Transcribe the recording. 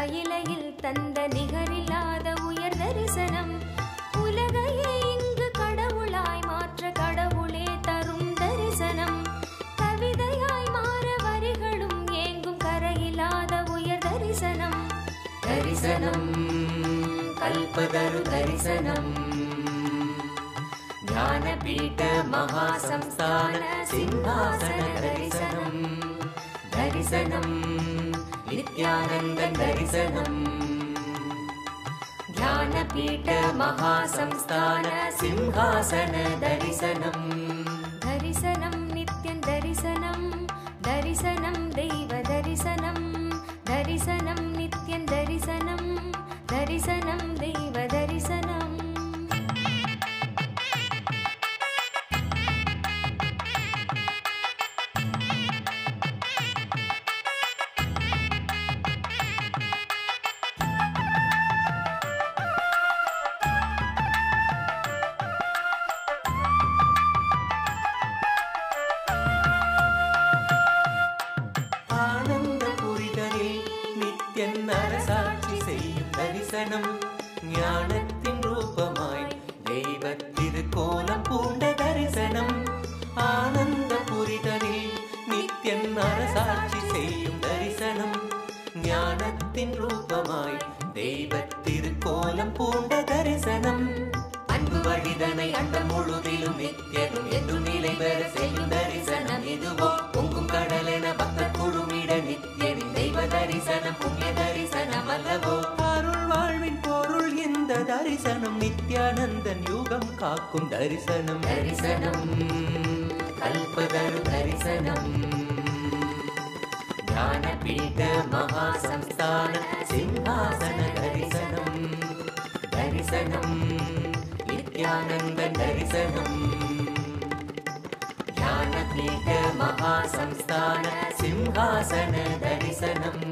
கையிலையில் தந்த நிகரில்லாத உயர் தரிசனம் உலகையே இங்கு கடவுளாய் மாற்ற கடவுளே தரும் தரிசனம் கவிதையாய் மாற வரிகளும் ஏங்கும் கரையில்லாத உயர் தரிசனம் தரிசனம் கல்பதரு தரிசனம் ஞானபீட மகாசம்ஸ்தான சிம்ஹாசன தரிசனம் தரிசனம் நித்யானந்தன் தரிசனம் ஞானபீட மகாசம்ஸ்தான சிம்ஹாசன தரிசனம் தரிசனம் நித்யன் தரிசனம் தரிசனம் தெய்வ தரிசனம் தரிசனம் நித்யன் தரிசனம் தரிசனம் தெய்வ தரிசனம் அரசாட்சி செய்யும் தரிசனம் ஞானத்தின் ரூபமாய் தெய்வ திருக்கோலம் பூண்ட தரிசனம் ஆனந்த புரிதலில் நித்யன் அரசாட்சி செய்யும் தரிசனம் ஞானத்தின் ரூபமாய் தெய்வ திருக்கோலம் பூண்ட தரிசனம் அன்பு வழிதனை அண்டம் முழுதிலும் நித்யனும் என்றும் நிலை பெற செய்யும் தரிசனம் இதுவோ பொங்கும் கடலென பக்தர் குழுமிட நித்யனின் தெய்வ தரிசனம் புண்ணிய தரிசனம் அல்லவோ அருள் வாழ்வின் பொருள் இந்த தரிசனம் நித்யானந்தன் யுகம் காக்கும் தரிசனம் தரிசனம் கல்பதரு தரிசனம் ஞானபீட மகாசம்ஸ்தான சிம்ஹாசன தரிசனம் தரிசனம் நித்யானந்தன் தரிசனம் ஞானபீட மகாசம்ஸ்தான சிம்ஹாசன தரிசனம்